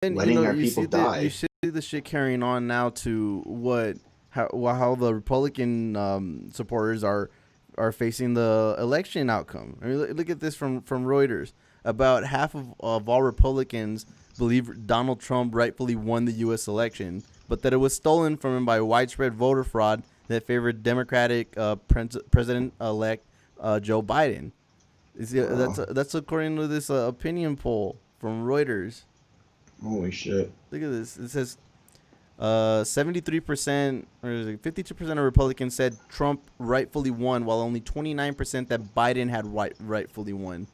letting our You people see you die. see the shit carrying on now to how the Republican supporters are facing the election outcome. I mean, look at this from Reuters. About half of all Republicans believe Donald Trump rightfully won the U.S. election, but that it was stolen from him by widespread voter fraud that favored Democratic President-elect Joe Biden. Wow. That's according to this opinion poll from Reuters. Holy shit. Look at this. It says 73% or 52% of Republicans said Trump rightfully won, while only 29% that Biden had rightfully won.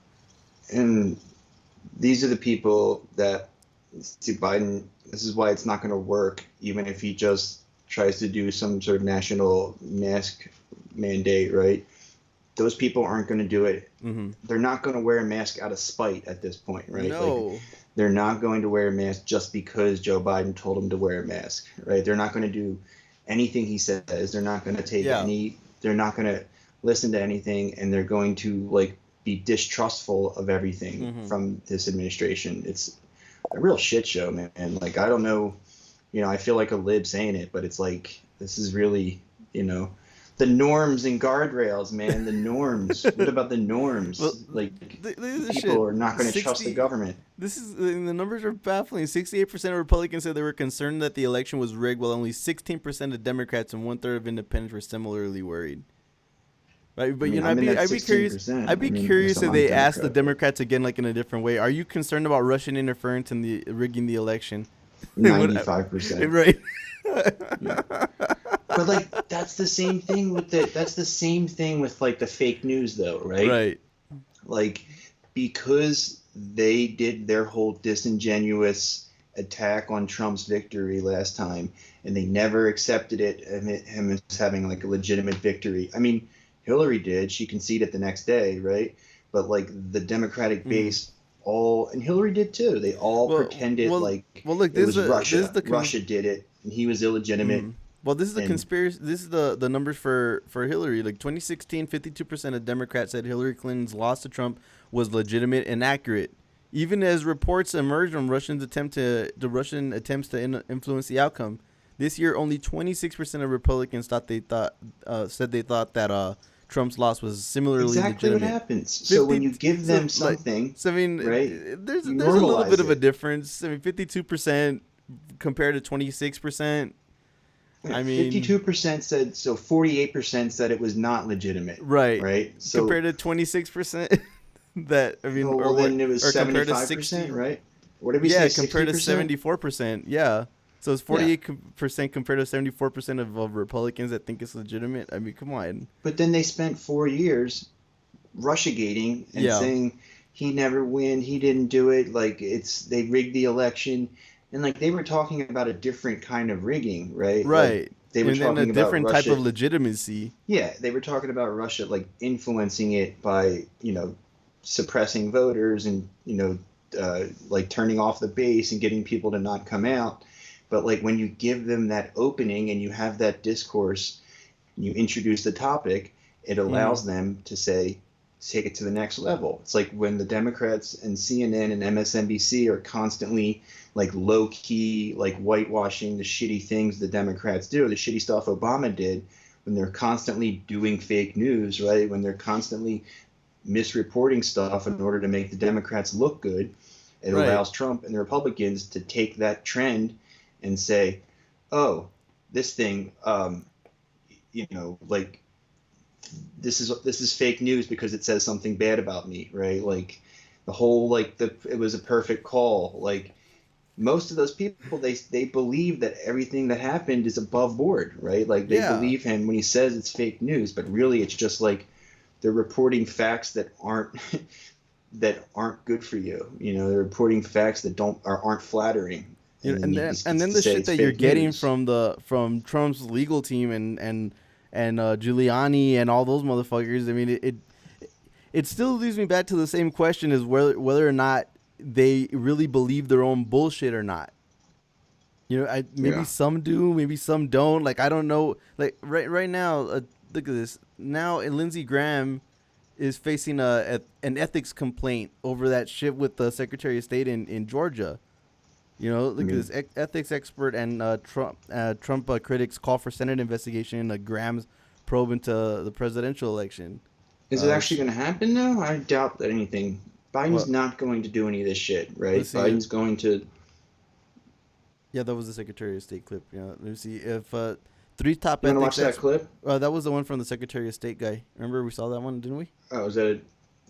And these are the people that see Biden. This is why it's not going to work, even if he just tries to do some sort of national mask mandate, right? Those people aren't going to do it. Mm-hmm. They're not going to wear a mask out of spite at this point, right? Like, No. they're not going to wear a mask just because Joe Biden told them to wear a mask, right? They're not going to do anything he says. They're not going to take Yeah. any. They're not going to listen to anything, and they're going to like be distrustful of everything Mm-hmm. from this administration. It's a real shit show, man. Like, I don't know, I feel like a lib saying it, but it's like this is really, the norms and guardrails, man. The norms. What about the Well, norms? Like, this people shit. are not going to trust the government. This is the numbers are baffling. 68% of Republicans said they were concerned that the election was rigged, while only 16% of Democrats and 1/3 of Independents were similarly worried. Right, I but mean, I'm in that I'd be curious. 16%. I'd I be mean, I guess curious if I'm a they asked the Democrat, but Democrats again, like in a different way. Are you concerned about Russian interference in the rigging the election? 95%. Right. Yeah. But like that's the same thing with like the fake news though, right? Right. Like, because they did their whole disingenuous attack on Trump's victory last time, and they never accepted him as having like a legitimate victory. I mean, Hillary did. She conceded the next day, right? But like the Democratic Mm-hmm. base all, and Hillary did too. They all pretended Well. like Well. Look. it was This is Russia. the Russia did it, and he was illegitimate. Mm-hmm. Well, this is the And conspiracy. This is the numbers for Hillary. Like 2016, 52% of Democrats said Hillary Clinton's loss to Trump was legitimate and accurate, even as reports emerged from Russian attempts to influence the outcome. This year, only 26% of Republicans said they thought that Trump's loss was similarly exactly what legitimate. happens. So when 50 you give so them like something, so I mean, right, you there's a little bit normalize of a it. difference. I mean, 52% compared to 26%. I mean, 52% said, so 48% said it was not legitimate, right. right? So, Compared to 26% that I mean oh, or well, what then it was or compared to 75%, 60. right? What did we say, Yeah, compared to 60%? 74%. Yeah. So it's Yeah. 48% compared to 74% of Republicans that think it's legitimate. I mean, come on. But then they spent 4 years Russiagating and Yeah. saying he never win, he didn't do it, like they rigged the election, and like they were talking about a different kind of rigging, right? Like Right. they were And then a talking about different type Russia. of legitimacy. Yeah, they were talking about Russia like influencing it by, suppressing voters and, like turning off the base and getting people to not come out. But like when you give them that opening and you have that discourse, you introduce the topic, it Mhm. allows them to say, take it to the next level. It's like when the Democrats and CNN and MSNBC are constantly like low key, like whitewashing the shitty things the Democrats do, the shitty stuff Obama did, when they're constantly doing fake news, right? When they're constantly misreporting stuff in order to make the Democrats look good, it Right. allows Trump and the Republicans to take that trend and say, oh, this thing, like this is fake news because it says something bad about me, right? Like the whole like it was a perfect call. Like most of those people, they believe that everything that happened is above board, right? Like they Yeah. believe him when he says it's fake news, but really it's just like they're reporting facts that aren't that aren't good for you. They're reporting facts that aren't flattering, and then And he then just gets to the say shit it's that you're fake getting news. from Trump's legal team and Giuliani and all those motherfuckers. I mean, it still leads me back to the same question: is whether or not they really believe their own bullshit or not. Maybe Yeah. some do, maybe some don't. Like I don't know. Like right now, look at this. Now, Lindsey Graham is facing an ethics complaint over that shit with the Secretary of State in Georgia. You know, I look at mean, this ethics expert and Trump critics call for Senate investigation into Graham's probe into the presidential election. is it actually Which, going to happen though? I doubt that anything. Biden's well, not going to do any of this shit, let's right? see. Biden's going to. Yeah, that was the Secretary of State clip. Yeah, let me see if three top You want to ethics watch that ex. clip? That was the one from the Secretary of State guy. Remember we saw that one, didn't we? Oh, is that?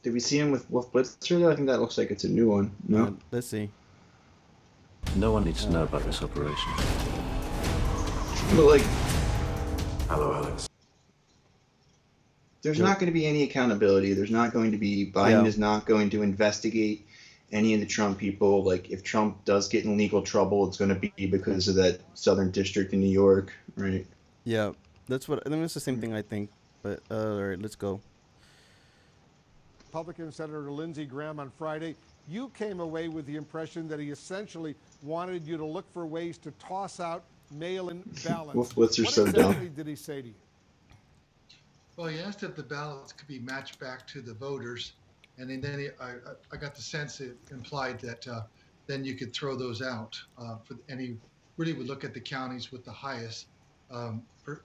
Did we see him with Wolf Blitzer? Though? I think that looks like it's a new one. No. Let's see. No one needs to know about this operation. But like, Hello, Alex. there's Yep. not going to be any accountability. There's not going to be. Biden Yeah. is not going to investigate any of the Trump people. Like, if Trump does get in legal trouble, it's going to be because of that Southern District in New York, right? Yeah, that's what. I mean, it's the same thing I think. But all right, let's go. Republican Senator Lindsey Graham on Friday, you came away with the impression that he essentially wanted you to look for ways to toss out mail-in ballots. Wolf Blitzer's What so dumb. exactly did he say to you? Well, he asked if the ballots could be matched back to the voters, and then I got the sense it implied that then you could throw those out. And he really would look at the counties with the highest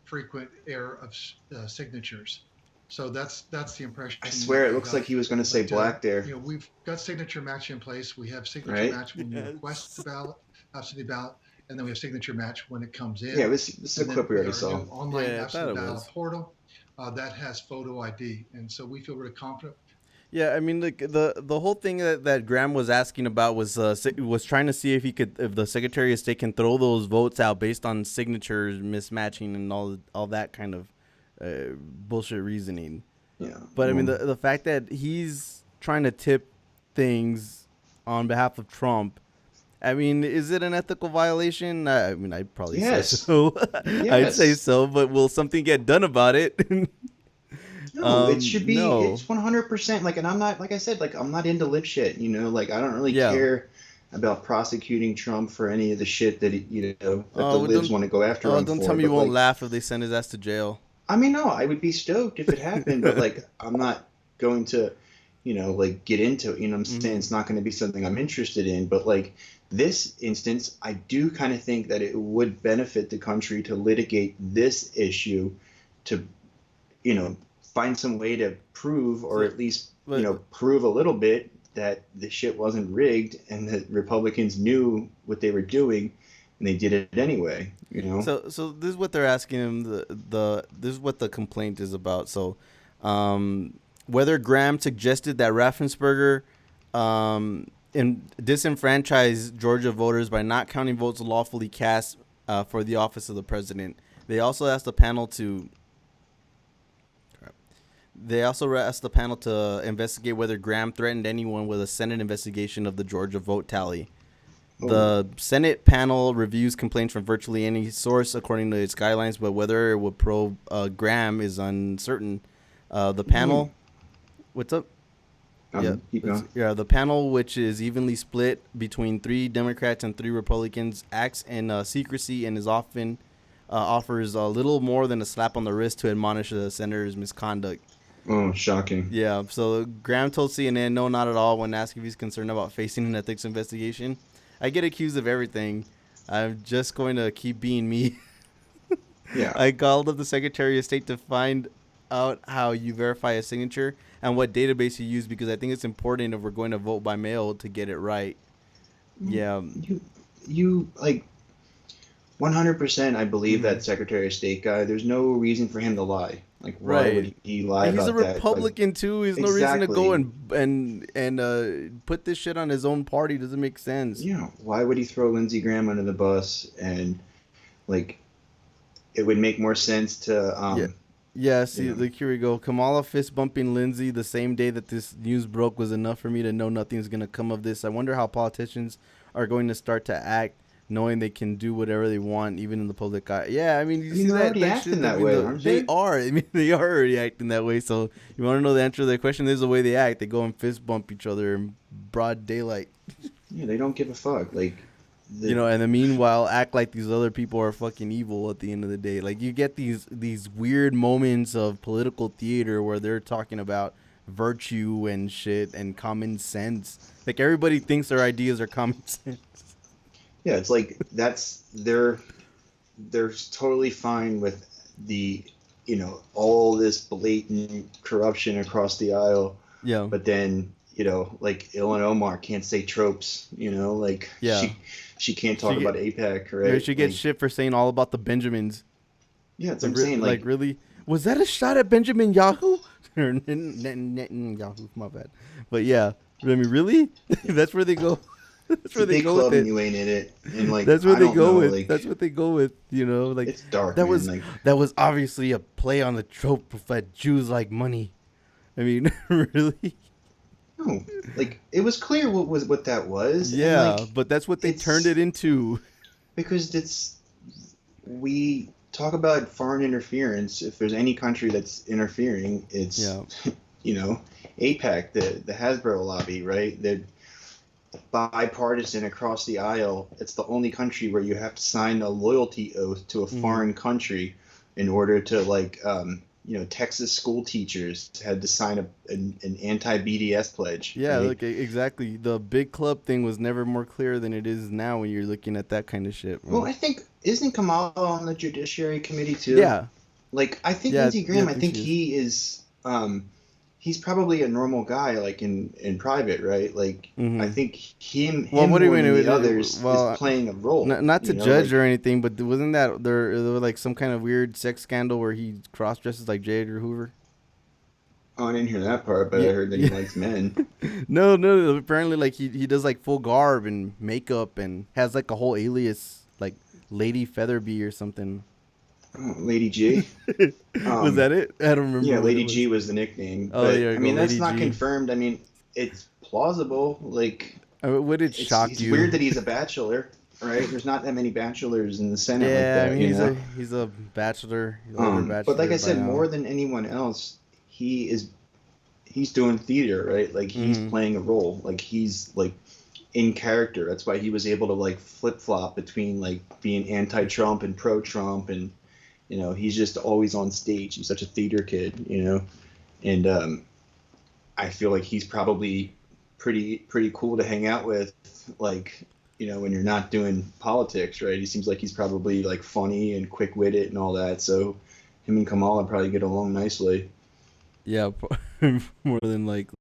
frequent error of signatures. So that's the impression. I swear it looks like he was going to say black there. You know, we've got signature match in place. We have signature Right? match when you request the ballot, absentee ballot, and then we have signature match when it comes in. Yeah, this is a And then clip we already our saw. new online Yeah, I thought absentee it ballot was. portal that has photo ID, and so we feel really confident. Yeah, I mean, the whole thing that Graham was asking about was trying to see if the Secretary of State can throw those votes out based on signatures mismatching and all that kind of bullshit reasoning. Yeah. But I mean, the fact that he's trying to tip things on behalf of Trump, I mean, is it an ethical violation? I mean, I'd probably Yes. say so. I'd say so, but will something get done about it? No, it should be. no. It's 100%. Like, and I'm not, like I said, like I'm not into lip shit. You know, like I don't really Yeah. care about prosecuting Trump for any of the shit that that the Oh, libs don't- want to go after him don't for. tell me you but, won't like, laugh if they send his ass to jail. I mean, no, I would be stoked if it happened, but like I'm not going to, like get into it. You know what I'm saying? It's not going to be something I'm interested in. But like this instance, I do kind of think that it would benefit the country to litigate this issue to, find some way to prove, or at least, prove a little bit that the shit wasn't rigged and that Republicans knew what they were doing and they did it anyway, So this is what they're asking him. This is what the complaint is about. So, whether Graham suggested that Raffensperger disenfranchised Georgia voters by not counting votes lawfully cast for the office of the president. They also asked the panel to investigate whether Graham threatened anyone with a Senate investigation of the Georgia vote tally. The Senate panel reviews complaints from virtually any source according to its guidelines, but whether it would probe Graham is uncertain. The panel, what's up? Keep going. The panel, which is evenly split between 3 Democrats and 3 Republicans, acts in secrecy and is often offers a little more than a slap on the wrist to admonish the senator's misconduct. Oh, shocking. Yeah, so Graham told CNN no, not at all, when asked if he's concerned about facing an ethics investigation. I get accused of everything. I'm just going to keep being me. Yeah. I called up the Secretary of State to find out how you verify a signature and what database you use, because I think it's important if we're going to vote by mail to get it right. Yeah. You like 100%. I believe that Secretary of State guy. There's no reason for him to lie. Like, why would he lie And about he's a that? Republican too. There's no reason to go Exactly. and put this shit on his own party. Doesn't make sense. Why would he throw Lindsey Graham under the bus? And like, it would make more sense to Yeah, see, here we go. Kamala fist bumping Lindsey the same day that this news broke was enough for me to know nothing's going to come of this. I wonder how politicians are going to start to act knowing they can do whatever they want, even in the public eye. Yeah, I mean, you see they're that? already acting that way, aren't they they? are. I mean, they are already acting that way. So you want to know the answer to that question? This is the way they act. They go and fist bump each other in broad daylight. Yeah, they don't give a fuck. Like, And then meanwhile act like these other people are fucking evil at the end of the day. Like, you get these weird moments of political theater where they're talking about virtue and shit and common sense. Like, everybody thinks their ideas are common sense. Yeah, it's like they're totally fine with the, all this blatant corruption across the aisle, Yeah. but then, like Ilhan Omar can't say tropes, like Yeah. she can't She talk get about APEC, yeah, right? she gets Like, shit for saying all about the Benjamins. yeah, that's what I'm saying. Like Like, really, was that a shot at Benjamin Yahoo? Or Yahoo, my bad. But yeah, I mean, really, that's where they go. That's it's where a they big go with club and it. you ain't in it, and like That's what I they don't go know, with. like That's what they go with. You know, like it's dark, that man. was Like, that was obviously a play on the trope of that Jews like money. I mean, really? no, like it was clear what that was, and Yeah, like but that's what they turned it's it into. because we talk about foreign interference. If there's any country that's interfering, it's Yeah. APEC, the Hasbro lobby, right? They're bipartisan across the aisle. It's the only country where you have to sign a loyalty oath to a Hmm. foreign country in order to Texas school teachers had to sign an anti-BDS pledge, Yeah, right? look, exactly. The big club thing was never more clear than it is now when you're looking at that kind of shit, Well, man. I think isn't Kamala on the Judiciary Committee too? Yeah, Like, I think yeah, Lindsey yeah. I Graham, I think think she is. he is, he's probably a normal guy, like in private, right? Like, I Hmm. think Well, him what do you more mean? than the others is Well, playing a role, not to judge or like, anything, but wasn't that there was like some kind of weird sex scandal where he cross dresses like J. Edgar Hoover? oh, I didn't hear that part, but Yeah, I heard that he yeah. likes men. No, no. Apparently, like he does like full garb and makeup and has like a whole alias like Lady Featherby or something. Oh, Lady G. Was Um, that it? I don't yeah, remember what it Lady G was. was the nickname, Oh, but there I you go, mean, that's Lady not G. confirmed. I mean, it's plausible. Like, I mean, would it it's shock it's weird you? that he's a bachelor, right? There's not that many bachelors in the Senate like Yeah, I that, mean he's a bachelor, he's older But like bachelor I by said, now. more than anyone else, he's doing theater, right? Like he's Hmm. playing a role. Like he's like in character. That's why he was able to like flip flop between like being anti-Trump and pro-Trump, and he's just always on stage. He's such a theater kid, and I feel like he's probably pretty cool to hang out with, like when you're not doing politics, right? He seems like he's probably like funny and quick-witted and all that. So him and Kamala probably get along nicely. Yeah, more than likely.